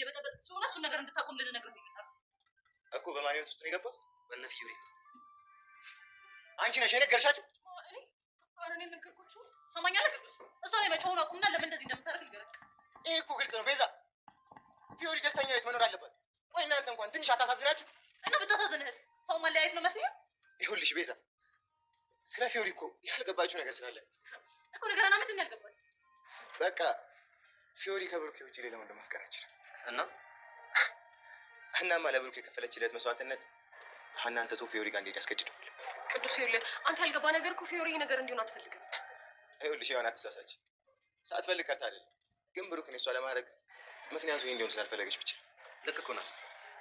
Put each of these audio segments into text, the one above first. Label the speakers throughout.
Speaker 1: እየበጠበጥ ሲሆን እሱ ነገር እንድታቆም ልነግርህ ይመጣል
Speaker 2: እኮ በማን ህይወት ውስጥ ነው የገባው?
Speaker 1: በነፊዮሪ
Speaker 2: አንቺ ነሽ የነገርሻቸው?
Speaker 1: እኔ ነገርኩሽ። ሰማኛለህ ቅዱስ? እሷ ላይ መጮውን አቁምና ለምን እንደዚህ እንደምታደርግ ይገርም።
Speaker 2: ይሄ እኮ ግልጽ ነው ቤዛ። ፊዮሪ ደስተኛ ቤት መኖር አለባት። ቆይ እናንተ እንኳን ትንሽ አታሳዝናችሁ?
Speaker 1: እና ብታሳዝንህስ ሰው ማለያየት ነው መስሎኝ?
Speaker 2: ይኸውልሽ ቤዛ፣ ስለ ፊዮሪ እኮ ያልገባችሁ ነገር ስላለ
Speaker 1: እኮ ነገርና ምንድን ነው ያልገባኝ?
Speaker 2: በቃ ፊዮሪ ከብሩኬ ውጪ ሌላ ወንድ ማፍቀር አትችልም። እናማ ለብሩኬ የከፈለችለት መስዋዕትነት ሀናን ትቶ ፊዮሪ ጋር እንዲሄድ ያስገድደው።
Speaker 1: ቅዱስ ይኸውልህ፣ አንተ ያልገባ ነገር እኮ ፊዮሪ ነገር እንዲሆን አትፈልግም።
Speaker 2: ይኸውልሽ ያን አትሳሳች። ሳትፈልግ ቀርታ አይደለም፣ ግን ብሩክን እሷ ለማድረግ ምክንያቱ ይሄ እንዲሆን ስላልፈለገች ብቻ።
Speaker 3: ልክ እኮ ናት።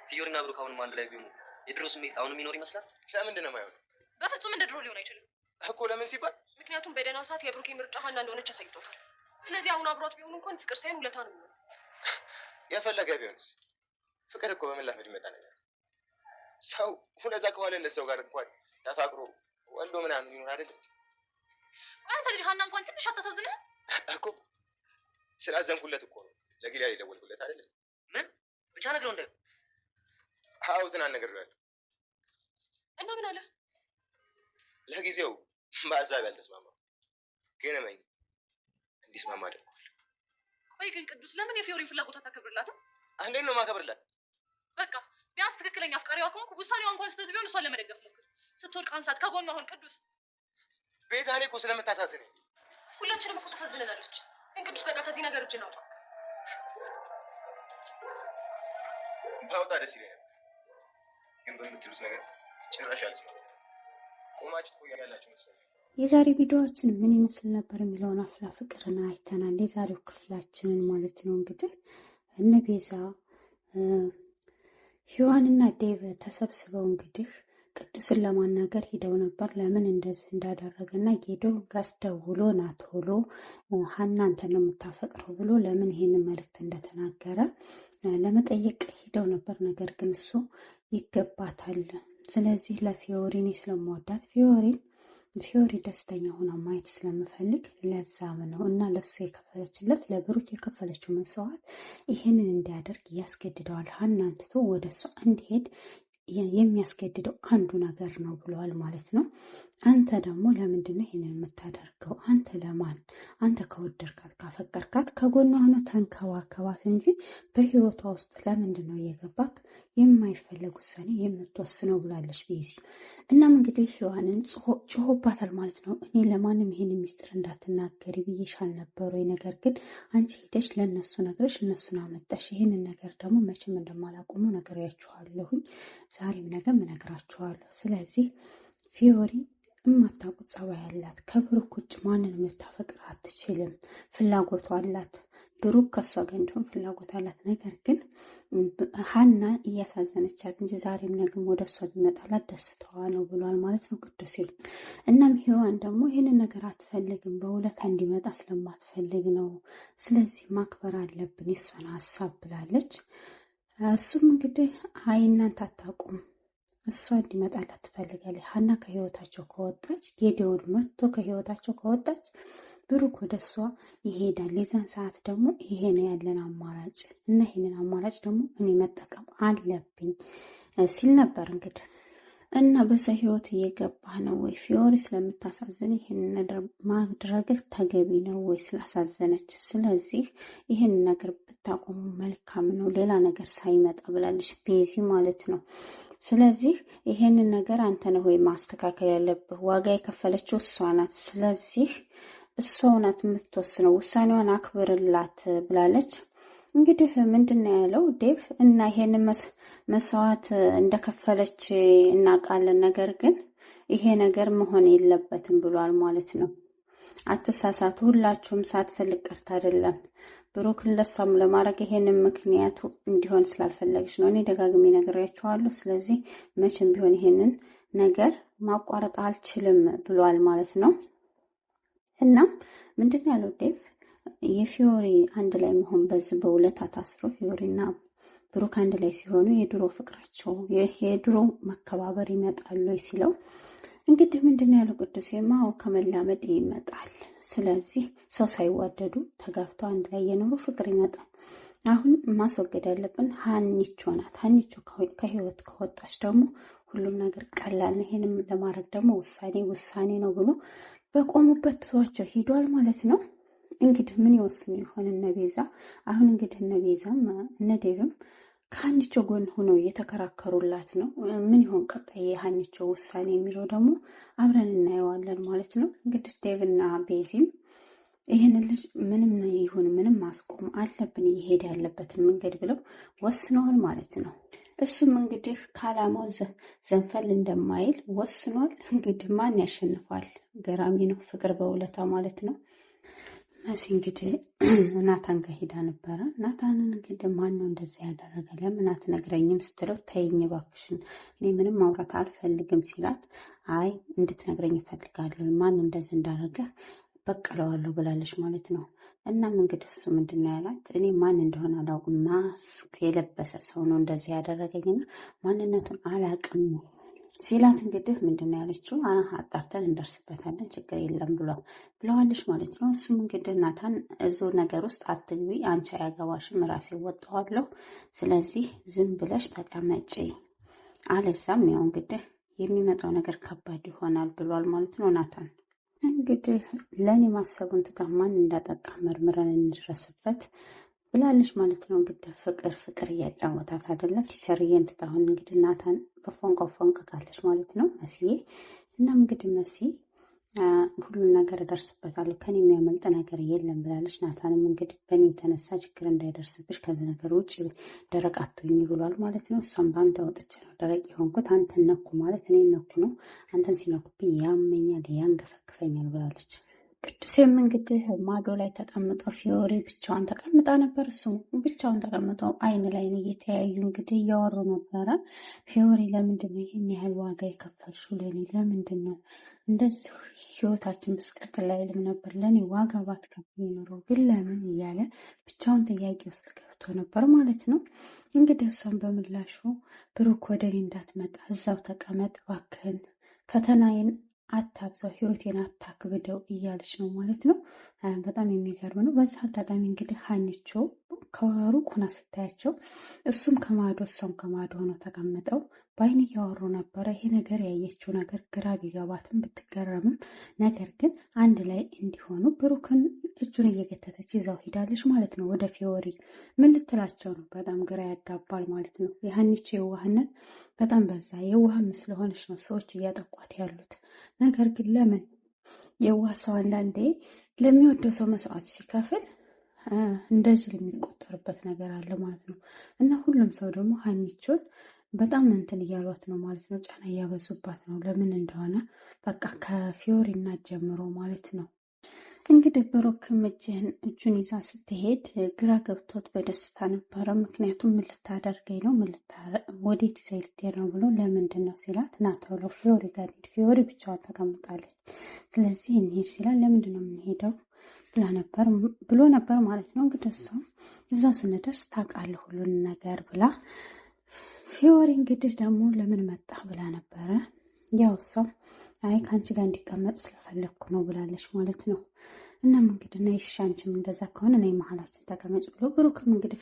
Speaker 3: ፊዮሪና ብሩክ አሁንም አንድ ላይ ቢሆኑ የድሮ ስሜት አሁንም የሚኖር ይመስላል።
Speaker 2: ለምንድን ነው የማይሆነው?
Speaker 1: በፍጹም እንደ ድሮ ሊሆን አይችልም
Speaker 2: እኮ። ለምን ሲባል
Speaker 1: ምክንያቱም በደህናው ሰዓት የብሩኬ ምርጫ ሀና እንደሆነች አሳይቶታል። ስለዚህ አሁን አብሯት ቢሆኑ እንኳን ፍቅር ሳይሆን ውለታ ነው የሚሆነው።
Speaker 2: የፈለገ ቢሆንስ ፍቅር እኮ በመላመድ ይመጣ ነገር። ሰው ሁለታ ከዋለለት ሰው ጋር እንኳን ተፋቅሮ ወልዶ ምናምን ይኖር አይደል?
Speaker 1: ቆይ አንተ ልጅ ሀና እንኳን ትንሽ አታሳዝንህ
Speaker 2: እኮ? ስላዘንኩለት እኮ ነው ለጊዜ የደወልኩለት አይደል?
Speaker 3: ምን ብቻ ነግረው እንደ
Speaker 2: አዎ ትናንት ነግሬዋለሁ።
Speaker 1: እና ምን አለ?
Speaker 2: ለጊዜው በሀሳብ ያልተስማማው ግን እመኝ እንዲስማማ አድርጓል።
Speaker 1: ቆይ ግን ቅዱስ ለምን የፊዮሪን ፍላጎት አታከብርላትም?
Speaker 2: እንዴት ነው ማከብርላት?
Speaker 1: በቃ ቢያንስ ትክክለኛ አፍቃሪዋ ከሆንኩ ውሳኔዋ እንኳን ስህተት ቢሆን እሷን ለመደገፍ ሞክር። ስትወድቅ አንሳት፣ ከጎኗ አሁን። ቅዱስ
Speaker 2: ቤዛ፣ እኔ እኮ ስለምታሳዝነኝ
Speaker 1: ሁላችንም እኮ ታሳዝነናለች። ግን ቅዱስ በቃ ከዚህ ነገር እጅ ናውጣ።
Speaker 2: ባውጣ ደስ ይለኛል፣ ግን በምትሉት ነገር ጭራሽ አልስማማም። ቆማችሁ ትቆያላችሁ መሰለኝ።
Speaker 4: የዛሬ ቪዲዮዎችን ምን ይመስል ነበር የሚለውን አፍላ ፍቅርን አይተናል። የዛሬው ክፍላችንን ማለት ነው። እንግዲህ እነ ቤዛ ሔዋንና ዴቭ ተሰብስበው እንግዲህ ቅዱስን ለማናገር ሂደው ነበር። ለምን እንደዚህ እንዳደረገና ጌዶ ጋስ ደውሎ ና ቶሎ ሀና አንተን ነው የምታፈቅረው ብሎ ለምን ይሄንን መልእክት እንደተናገረ ለመጠየቅ ሂደው ነበር። ነገር ግን እሱ ይገባታል፣ ስለዚህ ለፊዮሪ እኔ ስለምወዳት ፊዮሪ ደስተኛ ሆና ማየት ስለምፈልግ ለዛም ነው እና ለሱ የከፈለችለት ለብሩክ የከፈለችው መስዋዕት ይህንን እንዲያደርግ ያስገድደዋል። ሀናን ትቶ ወደ እሷ እንዲሄድ የሚያስገድደው አንዱ ነገር ነው ብለዋል ማለት ነው። አንተ ደግሞ ለምንድን ነው ይሄንን የምታደርገው? አንተ ለማን? አንተ ከወደድካት ካፈቀርካት ከጎኗ ሆነ ተንከባከባት እንጂ በህይወቷ ውስጥ ለምንድን ነው እየገባክ የማይፈለግ ውሳኔ የምትወስነው ብላለች ቤዚ። እናም እንግዲህ ሔዋንን ጮሆባታል ማለት ነው። እኔ ለማንም ይሄን ሚስጥር እንዳትናገሪ ብዬሻል ነበር ወይ? ነገር ግን አንቺ ሄደሽ ለእነሱ ነግረሽ እነሱን አመጣሽ። ይህንን ነገር ደግሞ መቼም እንደማላቆሙ ነግሬያችኋለሁኝ። ዛሬም ነገም እነግራችኋለሁ። ስለዚህ ፊዮሪ የማታውቁት ጸባይ አላት። ከብሩክ ውጭ ማንንም ልታፈቅር አትችልም። ፍላጎቷ አላት። ብሩክ ከሷ ጋር እንዲሆን ፍላጎት አላት። ነገር ግን ሀና እያሳዘነቻት እንጂ ዛሬም ነገም ወደ እሷ ቢመጣላት ደስታዋ ነው ብሏል ማለት ነው ቅዱሴ። እናም ሔዋን ደግሞ ይህንን ነገር አትፈልግም፣ በውለታ እንዲመጣ ስለማትፈልግ ነው። ስለዚህ ማክበር አለብን የሷን ሀሳብ ብላለች። እሱም እንግዲህ አይ እናንተ አታውቁም፣ እሷ እንዲመጣላት ትፈልጋለች። ሀና ከህይወታቸው ከወጣች ጌዲዮን መጥቶ ከህይወታቸው ከወጣች ብሩክ ወደ እሷ ይሄዳል። የዛን ሰዓት ደግሞ ይሄ ነው ያለን አማራጭ እና ይሄንን አማራጭ ደግሞ እኔ መጠቀም አለብኝ ሲል ነበር እንግዲህ። እና በሰው ህይወት እየገባህ ነው ወይ ፊዮሪ? ስለምታሳዝን ይሄንን ነገር ማድረግ ተገቢ ነው ወይ? ስላሳዘነች፣ ስለዚህ ይሄን ነገር ብታቆሙ መልካም ነው፣ ሌላ ነገር ሳይመጣ ብላለች ቤዚ ማለት ነው። ስለዚህ ይሄንን ነገር አንተ ነህ ወይ ማስተካከል ያለብህ? ዋጋ የከፈለችው እሷ ናት። ስለዚህ እሷ ናት የምትወስነው፣ ውሳኔዋን አክብርላት ብላለች። እንግዲህ ምንድነው ያለው ዴቭ? እና ይሄንን መስዋዕት እንደከፈለች እናውቃለን፣ ነገር ግን ይሄ ነገር መሆን የለበትም ብሏል ማለት ነው። አትሳሳቱ፣ ሁላችሁም ሳትፈልግ ቀርታ አይደለም። ብሩክን ለሷም ለማድረግ ይሄንን ምክንያቱ እንዲሆን ስላልፈለግሽ ነው። እኔ ደጋግሜ ነግሬያችኋለሁ። ስለዚህ መቼም ቢሆን ይሄንን ነገር ማቋረጥ አልችልም ብሏል ማለት ነው። እና ምንድን ያለው ዴቭ የፊዮሪ አንድ ላይ መሆን በዚህ በውለታ ታስሮ ፊዮሪና ብሩክ አንድ ላይ ሲሆኑ የድሮ ፍቅራቸው የድሮ መከባበር ይመጣሉ ሲለው እንግዲህ ምንድን ያለው ቅዱስ የማው ከመላመድ ይመጣል። ስለዚህ ሰው ሳይዋደዱ ተጋብተው አንድ ላይ የኖሩ ፍቅር ይመጣል። አሁን ማስወገድ ያለብን ሀኒቾ ናት። ሀኒቾ ከህይወት ከወጣች ደግሞ ሁሉም ነገር ቀላል ነው። ይሄንም ለማድረግ ደግሞ ውሳኔ ነው ብሎ በቆሙበት ትቷቸው ሂዷል ማለት ነው። እንግዲህ ምን ይወስኑ ይሆን እነ ቤዛ? አሁን እንግዲህ እነ ቤዛም እነ ዴቭም ከሀኒቾ ጎን ሆነው እየተከራከሩላት ነው። ምን ይሆን ቀጣይ የሀኒቾ ውሳኔ የሚለው ደግሞ አብረን እናየዋለን ማለት ነው። እንግዲህ ዴቭና ቤዚም ይህን ልጅ ምንም ይሁን ምንም ማስቆም አለብን እየሄደ ያለበትን መንገድ ብለው ወስነዋል ማለት ነው። እሱም እንግዲህ ከዓላማው ዘንፈል እንደማይል ወስኗል። እንግዲህ ማን ያሸንፋል? ገራሚ ነው። ፍቅር በውለታ ማለት ነው። መሲ እንግዲህ ናታን ጋር ሄዳ ነበረ። ናታንን እንግዲህ ማን ነው እንደዚህ ያደረገ ለምን አትነግረኝም ስትለው ተይኝ እባክሽን እኔ ምንም ማውራት አልፈልግም ሲላት አይ እንድትነግረኝ እፈልጋለሁ ማን እንደዚህ እንዳደረገ በቀለዋለሁ ብላለች ማለት ነው። እናም እንግዲህ እሱ ምንድን ነው ያላት እኔ ማን እንደሆነ አላውቅም፣ ማስክ የለበሰ ሰው ነው እንደዚህ ያደረገኝና ማንነቱን አላውቅም ሲላት እንግዲህ ምንድን ነው ያለችው አጣርተን እንደርስበታለን ችግር የለም ብለዋለች ማለት ነው። እሱም እንግዲህ ናታን እዙ ነገር ውስጥ አትግቢ፣ አንቺ አያገባሽም፣ ራሴ ወጣዋለሁ፣ ስለዚህ ዝም ብለሽ ተቀመጪ፣ አለዛም ያው እንግዲህ የሚመጣው ነገር ከባድ ይሆናል ብሏል ማለት ነው ናታን። እንግዲህ ለእኔ ማሰቡን ትታ ማን እንዳጠቃ መርምረን እንድረስበት ብላለች ማለት ነው። እንግዲህ ፍቅር እያጫወታት አይደለ ቲቸርዬን ትታ አሁን እንግዲህ ናታን በፎንቃ ካለች ማለት ነው መስዬ። እናም እንግዲህ መሲ ሁሉን ነገር እደርስበታለሁ ከኔ የሚያመልጥ ነገር የለም ብላለች። ናታንም እንግዲህ በእኔ የተነሳ ችግር እንዳይደርስብሽ ከዚህ ነገር ውጭ ደረቅ አትሁኝ ብሏል ማለት ነው። እሷም በአንተ ወጥቼ ነው ደረቅ የሆንኩት፣ አንተን ነኩ ማለት እኔ ነኩ ነው፣ አንተን ሲነኩብኝ ያመኛል ያንገፈግፈኛል ብላለች። ቅዱሴም እንግዲህ ማዶ ላይ ተቀምጦ ፊዮሪ ብቻዋን ተቀምጣ ነበር። እሱ ብቻውን ተቀምጦ አይን ላይን እየተያዩ እንግዲህ እያወሩ ነበረ። ፊዮሪ ለምንድን ነው ይህን ያህል ዋጋ የከፈልሽው ለእኔ? ለምንድን ነው እንደዚህ ህይወታችን ምስቅልቅል አይልም ነበር? ለእኔ ዋጋ ባትከፍል ኖሮ ግን ለምን እያለ ብቻውን ጥያቄ ውስጥ ገብቶ ነበር ማለት ነው። እንግዲህ እሷን በምላሹ ብሩክ ወደ እኔ እንዳትመጣ እዛው ተቀመጥ እባክህን፣ ፈተናዬን አታብዛው፣ ህይወቴን አታክብደው እያለች ነው ማለት ነው። በጣም የሚገርም ነው። በዚህ አጋጣሚ እንግዲህ ሀኒቾ ከሩቅ ሆና ስታያቸው እሱም ከማዶ እሷም ከማዶ ሆነው ተቀምጠው በአይን እያወሩ ነበረ። ይሄ ነገር ያየችው ነገር ግራ ቢገባትም ብትገረምም ነገር ግን አንድ ላይ እንዲሆኑ ብሩክን እጁን እየገተተች ይዛው ሄዳለች ማለት ነው ወደ ፊዮሪ። ምን ልትላቸው ነው? በጣም ግራ ያጋባል ማለት ነው። የሀኒቾ የዋህነት በጣም በዛ። የዋህም ስለሆነች ነው ሰዎች እያጠቋት ያሉት። ነገር ግን ለምን የዋህ ሰው አንዳንዴ ለሚወደው ሰው መስዋዕት ሲከፍል እንደዚህ የሚቆጠርበት ነገር አለ ማለት ነው። እና ሁሉም ሰው ደግሞ ሀኒቾን በጣም እንትን እያሏት ነው ማለት ነው። ጫና እያበዙባት ነው። ለምን እንደሆነ በቃ ከፊዮሪ እናት ጀምሮ ማለት ነው። እንግዲህ ብሩክም እጁን ይዛ ስትሄድ ግራ ገብቶት በደስታ ነበረ። ምክንያቱም ምን ልታደርገኝ ነው? ወዴት ይዘኝ ልትሄድ ነው ብሎ ለምንድን ነው ሲላት ና ቶሎ ፊዮሪ ጋር ሄድ፣ ፊዮሪ ብቻዋን ተቀምጣለች፣ ስለዚህ እንሄድ ሲላል ለምንድን ነው የምንሄደው ብሎ ነበር ማለት ነው። እንግዲህ እሷ እዛ ስንደርስ ታውቃለህ ሁሉን ነገር ብላ ፊዮሪ እንግዲህ ደግሞ ለምን መጣ ብላ ነበረ። ያው እሷ አይ ከአንቺ ጋር እንዲቀመጥ ስለፈለግኩ ነው ብላለች ማለት ነው። እናም እንግዲህ ና ይሻ አንቺም እንደዛ ከሆነ ና መሀላችን ተቀመጭ ብሎ ብሩክም እንግዲህ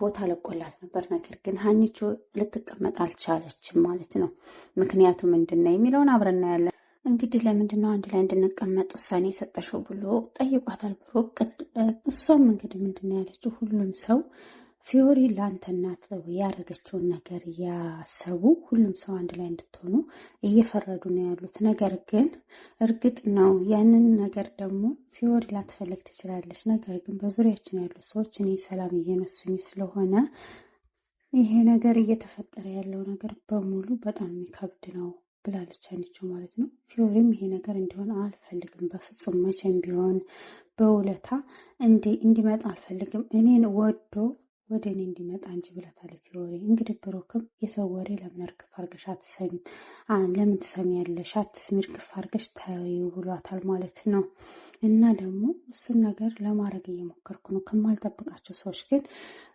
Speaker 4: ቦታ ለቆላት ነበር። ነገር ግን ሀኒቾ ልትቀመጥ አልቻለችም ማለት ነው። ምክንያቱ ምንድን ነው የሚለውን አብረና ያለ እንግዲህ ለምንድን ነው አንድ ላይ እንድንቀመጥ ውሳኔ የሰጠሽው ብሎ ጠይቋታል ብሩክ። እሷም እንግዲህ ምንድን ነው ያለችው ሁሉም ሰው ፊዮሪ ለአንተ እናት ያደረገችውን ነገር እያሰቡ ሁሉም ሰው አንድ ላይ እንድትሆኑ እየፈረዱ ነው ያሉት። ነገር ግን እርግጥ ነው ያንን ነገር ደግሞ ፊዮሪ ላትፈልግ ትችላለች። ነገር ግን በዙሪያችን ያሉ ሰዎች እኔ ሰላም እየነሱኝ ስለሆነ ይሄ ነገር እየተፈጠረ ያለው ነገር በሙሉ በጣም የሚከብድ ነው ብላለች ሀኒቾ ማለት ነው። ፊዮሪም ይሄ ነገር እንዲሆን አልፈልግም በፍጹም፣ መቼም ቢሆን በውለታ እንዲመጣ አልፈልግም፣ እኔን ወደ እኔ እንዲመጣ እንጂ ብላታለች ፊዮሪ። እንግዲህ ብሩክም የሰው ወሬ ለምን እርግፍ አርገሽ አትሰሚም? ለምን ትሰሚያለሽ? አትስሚ፣ እርግፍ አርገሽ ታዩ ብሏታል ማለት ነው። እና ደግሞ እሱን ነገር ለማድረግ እየሞከርኩ ነው። ከማልጠብቃቸው ሰዎች ግን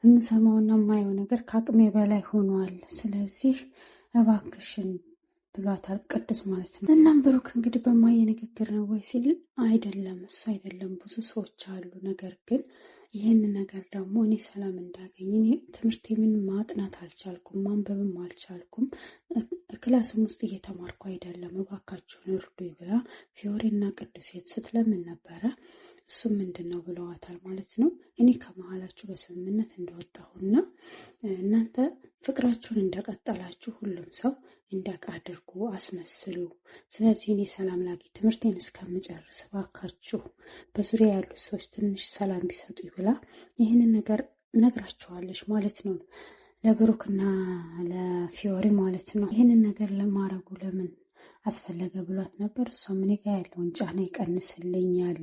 Speaker 4: የምሰማውና የማየው ነገር ከአቅሜ በላይ ሆኗል። ስለዚህ እባክሽን ብሏታል ቅዱስ ማለት ነው። እናም ብሩክ እንግዲህ በማየ ንግግር ነው ወይ ሲል አይደለም እሱ አይደለም ብዙ ሰዎች አሉ። ነገር ግን ይህን ነገር ደግሞ እኔ ሰላም እንዳገኝ እኔ ትምህርቴ ምን ማጥናት አልቻልኩም፣ ማንበብም አልቻልኩም፣ ክላስም ውስጥ እየተማርኩ አይደለም፣ እባካችሁን እርዱኝ ብላ ፊዮሬና ቅዱስ ስትለምን ነበረ። እሱ ምንድን ነው ብለዋታል ማለት ነው። እኔ ከመሀላችሁ በስምምነት እንደወጣሁና እናንተ ፍቅራችሁን እንደቀጠላችሁ ሁሉም ሰው እንዳውቅ አድርጉ፣ አስመስሉ። ስለዚህ እኔ ሰላም ላጊ ትምህርቴን እስከምጨርስ እባካችሁ በዙሪያ ያሉ ሰዎች ትንሽ ሰላም ቢሰጡ ብላ ይህንን ነገር ነግራቸዋለች ማለት ነው፣ ለብሩክና ለፊዮሪ ማለት ነው። ይህንን ነገር ለማድረጉ ለምን አስፈለገ ብሏት ነበር። እሷም እኔ ጋ ያለውን ጫና ይቀንስልኛል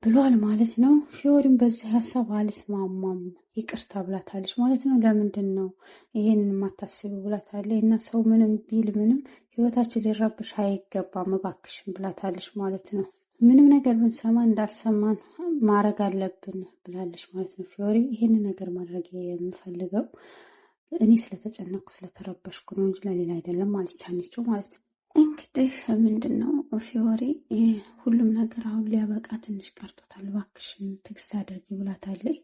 Speaker 4: ብሏል ማለት ነው። ፊዮሪም በዚህ ሀሳብ አልስማማም ይቅርታ ብላታለች ማለት ነው። ለምንድን ነው ይሄንን የማታስቢ ብላታለች። እና ሰው ምንም ቢል ምንም ህይወታችን ሊረብሽ አይገባም እባክሽን ብላታለች ማለት ነው። ምንም ነገር ብንሰማ እንዳልሰማን ማድረግ አለብን ብላለች ማለት ነው። ፊዮሪ ይህን ነገር ማድረግ የምፈልገው እኔ ስለተጨነኩ ስለተረበሽኩ ነው እንጂ ለሌላ አይደለም አልቻለችው ማለት ነው። እንግዲህ ምንድን ነው ፊዮሪ ሁሉም ነገር አሁን ሊያበቃ ትንሽ ቀርቶታል፣ እባክሽን ትዕግስት አድርጊ ብላታለች።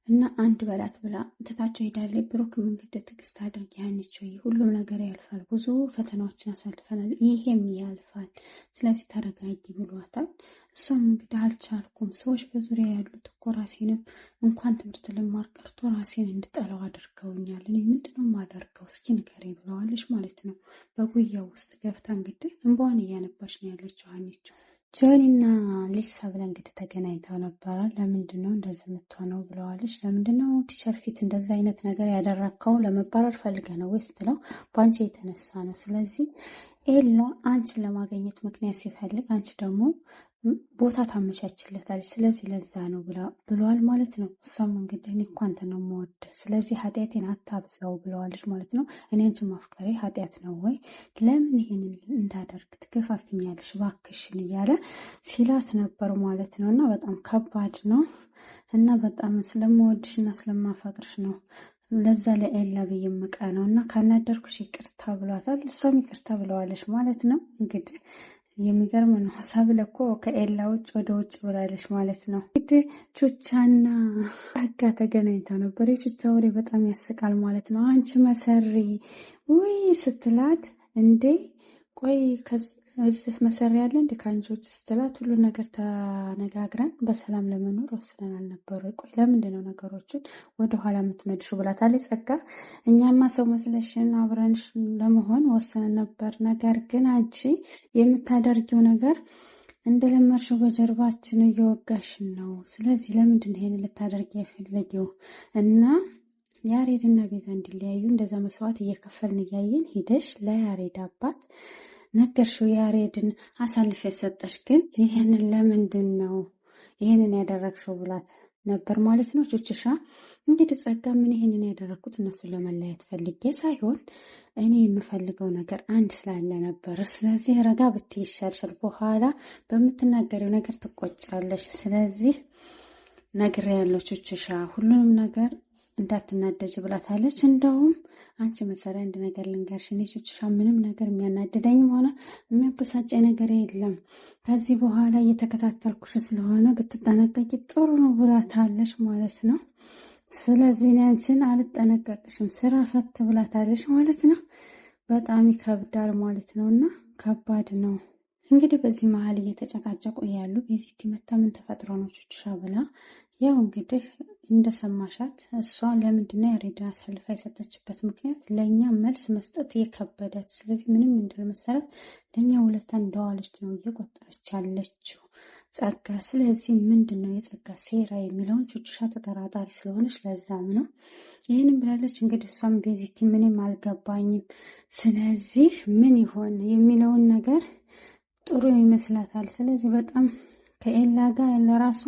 Speaker 4: እና አንድ በላት ብላ ትታቸው ሄዳለች። ብሩክም እንግዲህ ትዕግስት አድርጊ ሀኒቾ፣ ሁሉም ነገር ያልፋል፣ ብዙ ፈተናዎችን አሳልፈናል፣ ይሄም ያልፋል፣ ስለዚህ ተረጋጊ ብሏታል። እሷም እንግዲህ አልቻልኩም፣ ሰዎች በዙሪያ ያሉት እኮ ራሴንም እንኳን ትምህርት ልማር ቀርቶ ራሴን እንድጠላው አድርገውኛል፣ እኔ ምንድነው የማደርገው እስኪ ንገረኝ ብለዋለች ማለት ነው። በጉያው ውስጥ ገብታ እንግዲህ እንባዋን እያነባች ነው ያለችው ሀኒቾ። ጆኒና ሊሳ ብላ እንግዲህ ተገናኝተው ነበረ። ለምንድን ነው እንደዚህ የምትሆነው ብለዋለች። ለምንድን ነው ቲቸር ፊት እንደዚህ አይነት ነገር ያደረግከው ለመባረር ፈልገ ነው ወይ ስትለው በአንቺ የተነሳ ነው። ስለዚህ ኤላ አንቺን ለማገኘት ምክንያት ሲፈልግ አንቺ ደግሞ ቦታ ታመቻችለታለች። ስለዚህ ለዛ ነው ብለዋል ማለት ነው። እሷም እንግዲህ እኔ እኮ አንተን ነው የምወድህ፣ ስለዚህ ኃጢአቴን አታብዛው ብለዋለች ማለት ነው። እኔ አንቺን ማፍቀሬ ኃጢአት ነው ወይ? ለምን ይሄን እንዳደርግ ትገፋፍኛለሽ እባክሽን እያለ ሲላት ነበር ማለት ነው። እና በጣም ከባድ ነው እና በጣም ስለምወድሽ እና ስለማፈቅርሽ ነው ለዛ ለኤላ ብዬ ምቃ ነው እና ካናደርኩሽ ይቅርታ ብሏታል። እሷም ይቅርታ ብለዋለች ማለት ነው። እንግዲህ የሚገርም ነው። ሀሳብ እኮ ከኤላ ውጭ ወደ ውጭ ብላለች ማለት ነው። እንግዲህ ቹቻና ጸጋ ተገናኝተው ነበር። የቹቻ ወሬ በጣም ያስቃል ማለት ነው። አንቺ መሰሪ ውይ ስትላት እንዴ ቆይ እዚህ መሰሪ ያለ እንደ ከአንቺ ውጭ ስትላት ሁሉ ነገር ተነጋግረን በሰላም ለመኖር ወስነን አልነበረ? ቆይ ለምንድን ነው ነገሮችን ወደኋላ የምትመልሹ ብላታለች ጸጋ። እኛማ ሰው መስለሽን አብረንሽ ለመሆን ወስነን ነበር፣ ነገር ግን አንቺ የምታደርጊው ነገር እንደለመድሽው በጀርባችን እየወጋሽን ነው። ስለዚህ ለምንድን ይሄን ልታደርጊ የፈለጊው? እና ያሬድና ቤዛ እንዲለያዩ እንደዛ መስዋዕት እየከፈልን እያየን ሂደሽ ለያሬድ አባት ነገርሽው፣ ያሬድን አሳልፍ የሰጠሽ ግን ይህንን ለምንድን ነው ይህንን ያደረግሽው ብላት ነበር ማለት ነው። ቹቹሻ እንግዲህ ጸጋ ምን ይህንን ያደረግኩት እነሱን ለመለያየት ፈልጌ ሳይሆን እኔ የምፈልገው ነገር አንድ ስላለ ነበር። ስለዚህ ረጋ ብትይ ይሻልሻል፣ በኋላ በምትናገሪው ነገር ትቆጫለሽ። ስለዚህ ነግሬያለሁ ቹቹሻ ሁሉንም ነገር እንዳትናደጅ ብላታለች። እንደውም አንቺ መሰሪያ አንድ ነገር ልንገርሽ፣ እኔ ቹቹሻ ምንም ነገር የሚያናድደኝም ሆነ የሚያበሳጨኝ ነገር የለም። ከዚህ በኋላ እየተከታተልኩሽ ስለሆነ ብትጠነቀቂ ጥሩ ነው ብላታለች ማለት ነው። ስለዚህ እኔ አንቺን አልጠነቀቅሽም ስራ ፈት ብላታለች ማለት ነው። በጣም ይከብዳል ማለት ነው እና ከባድ ነው። እንግዲህ በዚህ መሀል እየተጨቃጨቁ ያሉ ቤዚቲ መታ ምን ተፈጥሮ ነው ቹቹሻ ብላ ያው እንግዲህ እንደሰማሻት እሷ ለምንድነው ያሬድን አሳልፋ የሰጠችበት ምክንያት ለእኛ መልስ መስጠት የከበዳት፣ ስለዚህ ምንም እንዳልመሰላት ለእኛ ውለታ እንደዋለች ነው እየቆጠረች ያለችው ጸጋ። ስለዚህ ምንድን ነው የጸጋ ሴራ የሚለውን ቹቹሻ ተጠራጣሪ ስለሆነች ለዛም ነው ይህንም ብላለች። እንግዲህ እሷም ቤዚቲ ምንም አልገባኝም፣ ስለዚህ ምን ይሆን የሚለውን ነገር ጥሩ ይመስላታል። ስለዚህ በጣም ከኤላ ጋር ለራሱ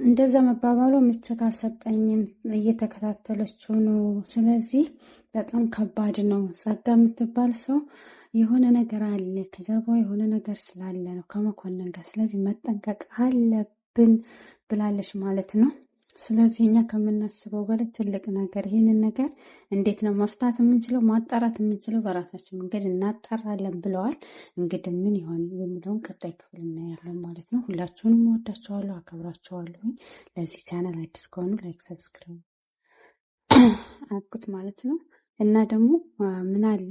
Speaker 4: እንደዛ መባባሉ ምቾት አልሰጠኝም፣ እየተከታተለችው ነው። ስለዚህ በጣም ከባድ ነው። ጸጋ የምትባል ሰው የሆነ ነገር አለ ከጀርባው የሆነ ነገር ስላለ ነው ከመኮንን ጋር፣ ስለዚህ መጠንቀቅ አለብን ብላለች ማለት ነው። ስለዚህ እኛ ከምናስበው በላይ ትልቅ ነገር ይህንን ነገር እንዴት ነው መፍታት የምንችለው ማጣራት የምንችለው በራሳችን መንገድ እናጣራለን ብለዋል። እንግዲህ ምን ይሆን የሚለውን ቀጣይ ክፍል እናያለን ማለት ነው። ሁላችሁንም እወዳችኋለሁ፣ አከብራችኋለሁ። ለዚህ ቻናል አዲስ ከሆኑ ላይክ፣ ሰብስክራይብ አድርጉት ማለት ነው። እና ደግሞ ምን አለ